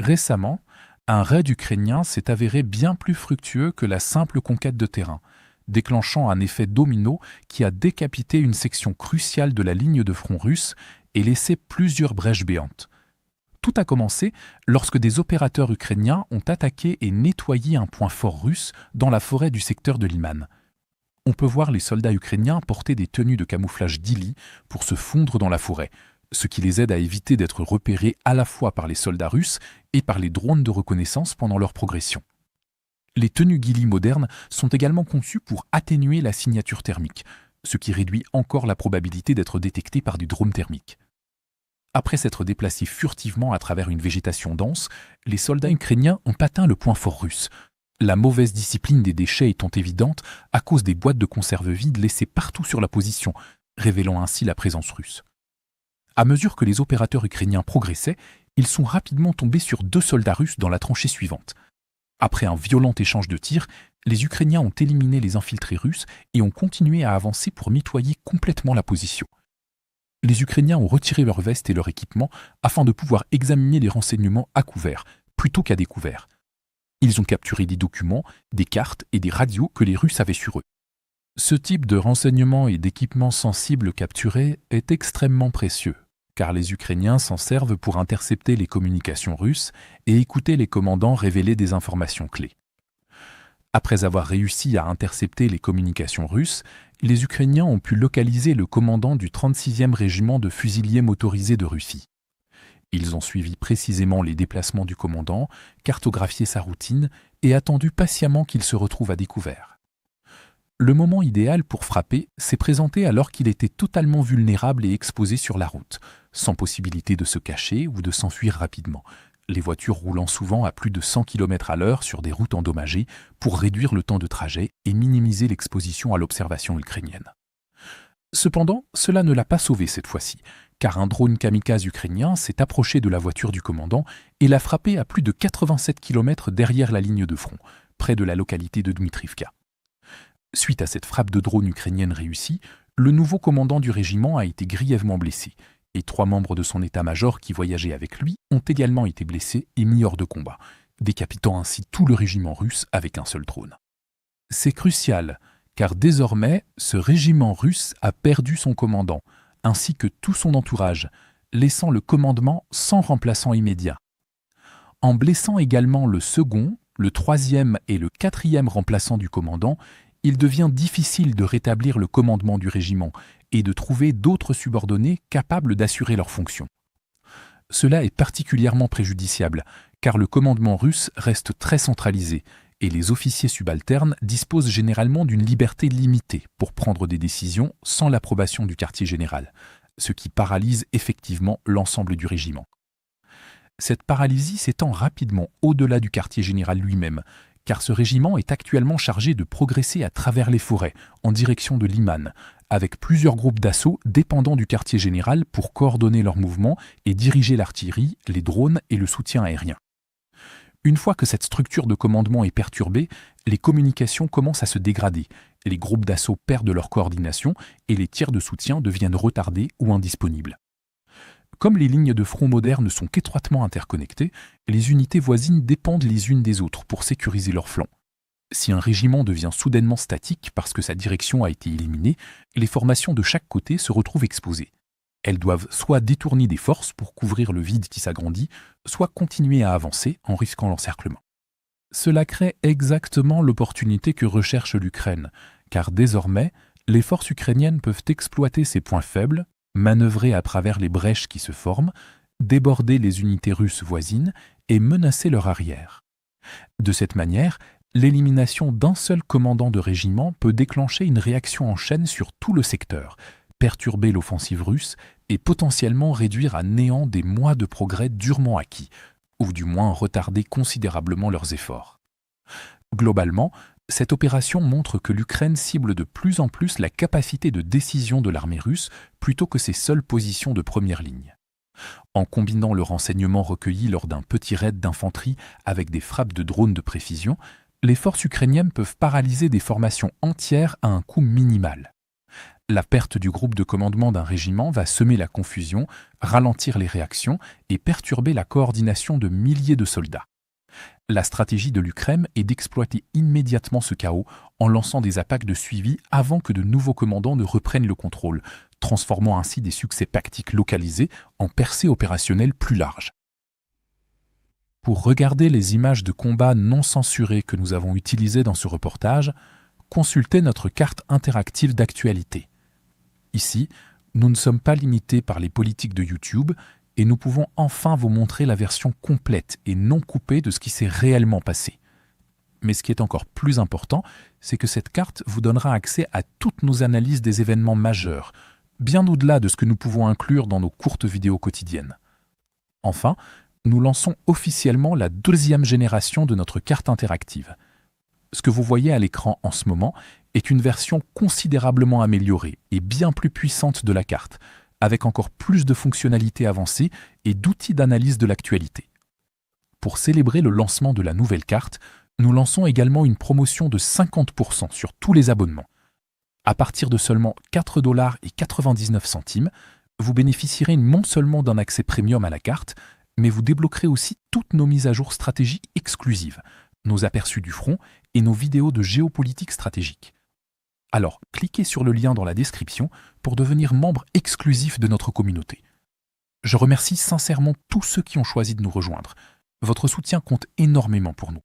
Récemment, un raid ukrainien s'est avéré bien plus fructueux que la simple conquête de terrain, déclenchant un effet domino qui a décapité une section cruciale de la ligne de front russe et laissé plusieurs brèches béantes. Tout a commencé lorsque des opérateurs ukrainiens ont attaqué et nettoyé un point fort russe dans la forêt du secteur de Liman. On peut voir les soldats ukrainiens porter des tenues de camouflage d'Ili pour se fondre dans la forêt, ce qui les aide à éviter d'être repérés à la fois par les soldats russes et par les drones de reconnaissance pendant leur progression. Les tenues ghillie modernes sont également conçues pour atténuer la signature thermique, ce qui réduit encore la probabilité d'être détecté par du drone thermique. Après s'être déplacés furtivement à travers une végétation dense, les soldats ukrainiens ont atteint le point fort russe. La mauvaise discipline des déchets étant évidente à cause des boîtes de conserve vides laissées partout sur la position, révélant ainsi la présence russe. À mesure que les opérateurs ukrainiens progressaient, ils sont rapidement tombés sur 2 soldats russes dans la tranchée suivante. Après un violent échange de tirs, les Ukrainiens ont éliminé les infiltrés russes et ont continué à avancer pour mitoyer complètement la position. Les Ukrainiens ont retiré leurs vestes et leur équipement afin de pouvoir examiner les renseignements à couvert, plutôt qu'à découvert. Ils ont capturé des documents, des cartes et des radios que les Russes avaient sur eux. Ce type de renseignements et d'équipements sensibles capturés est extrêmement précieux, car les Ukrainiens s'en servent pour intercepter les communications russes et écouter les commandants révéler des informations clés. Après avoir réussi à intercepter les communications russes, les Ukrainiens ont pu localiser le commandant du 36e régiment de fusiliers motorisés de Russie. Ils ont suivi précisément les déplacements du commandant, cartographié sa routine et attendu patiemment qu'il se retrouve à découvert. Le moment idéal pour frapper s'est présenté alors qu'il était totalement vulnérable et exposé sur la route, sans possibilité de se cacher ou de s'enfuir rapidement, les voitures roulant souvent à plus de 100 km/h sur des routes endommagées pour réduire le temps de trajet et minimiser l'exposition à l'observation ukrainienne. Cependant, cela ne l'a pas sauvé cette fois-ci, car un drone kamikaze ukrainien s'est approché de la voiture du commandant et l'a frappé à plus de 87 km derrière la ligne de front, près de la localité de Dmitrivka. Suite à cette frappe de drone ukrainienne réussie, le nouveau commandant du régiment a été grièvement blessé, et 3 membres de son état-major qui voyageaient avec lui ont également été blessés et mis hors de combat, décapitant ainsi tout le régiment russe avec un seul drone. C'est crucial, car désormais, ce régiment russe a perdu son commandant, ainsi que tout son entourage, laissant le commandement sans remplaçant immédiat. En blessant également le second, le 3e et le 4e remplaçant du commandant, il devient difficile de rétablir le commandement du régiment et de trouver d'autres subordonnés capables d'assurer leurs fonctions. Cela est particulièrement préjudiciable, car le commandement russe reste très centralisé et les officiers subalternes disposent généralement d'une liberté limitée pour prendre des décisions sans l'approbation du quartier général, ce qui paralyse effectivement l'ensemble du régiment. Cette paralysie s'étend rapidement au-delà du quartier général lui-même, car ce régiment est actuellement chargé de progresser à travers les forêts, en direction de Liman, avec plusieurs groupes d'assaut dépendant du quartier général pour coordonner leurs mouvements et diriger l'artillerie, les drones et le soutien aérien. Une fois que cette structure de commandement est perturbée, les communications commencent à se dégrader, les groupes d'assaut perdent leur coordination et les tirs de soutien deviennent retardés ou indisponibles. Comme les lignes de front modernes sont qu'étroitement interconnectées, les unités voisines dépendent les unes des autres pour sécuriser leurs flancs. Si un régiment devient soudainement statique parce que sa direction a été éliminée, les formations de chaque côté se retrouvent exposées. Elles doivent soit détourner des forces pour couvrir le vide qui s'agrandit, soit continuer à avancer en risquant l'encerclement. Cela crée exactement l'opportunité que recherche l'Ukraine, car désormais, les forces ukrainiennes peuvent exploiter ces points faibles, manœuvrer à travers les brèches qui se forment, déborder les unités russes voisines et menacer leur arrière. De cette manière, l'élimination d'un seul commandant de régiment peut déclencher une réaction en chaîne sur tout le secteur, perturber l'offensive russe et potentiellement réduire à néant des mois de progrès durement acquis, ou du moins retarder considérablement leurs efforts. Globalement, cette opération montre que l'Ukraine cible de plus en plus la capacité de décision de l'armée russe plutôt que ses seules positions de première ligne. En combinant le renseignement recueilli lors d'un petit raid d'infanterie avec des frappes de drones de précision, les forces ukrainiennes peuvent paralyser des formations entières à un coût minimal. La perte du groupe de commandement d'un régiment va semer la confusion, ralentir les réactions et perturber la coordination de milliers de soldats. La stratégie de l'Ukraine est d'exploiter immédiatement ce chaos en lançant des attaques de suivi avant que de nouveaux commandants ne reprennent le contrôle, transformant ainsi des succès tactiques localisés en percées opérationnelles plus larges. Pour regarder les images de combats non censurées que nous avons utilisées dans ce reportage, consultez notre carte interactive d'actualité. Ici, nous ne sommes pas limités par les politiques de YouTube et nous pouvons enfin vous montrer la version complète et non coupée de ce qui s'est réellement passé. Mais ce qui est encore plus important, c'est que cette carte vous donnera accès à toutes nos analyses des événements majeurs, bien au-delà de ce que nous pouvons inclure dans nos courtes vidéos quotidiennes. Enfin, nous lançons officiellement la 2e génération de notre carte interactive. Ce que vous voyez à l'écran en ce moment est une version considérablement améliorée et bien plus puissante de la carte, avec encore plus de fonctionnalités avancées et d'outils d'analyse de l'actualité. Pour célébrer le lancement de la nouvelle carte, nous lançons également une promotion de 50% sur tous les abonnements. À partir de seulement 4,99 $, vous bénéficierez non seulement d'un accès premium à la carte, mais vous débloquerez aussi toutes nos mises à jour stratégiques exclusives, nos aperçus du front et nos vidéos de géopolitique stratégique. Alors, cliquez sur le lien dans la description pour devenir membre exclusif de notre communauté. Je remercie sincèrement tous ceux qui ont choisi de nous rejoindre. Votre soutien compte énormément pour nous.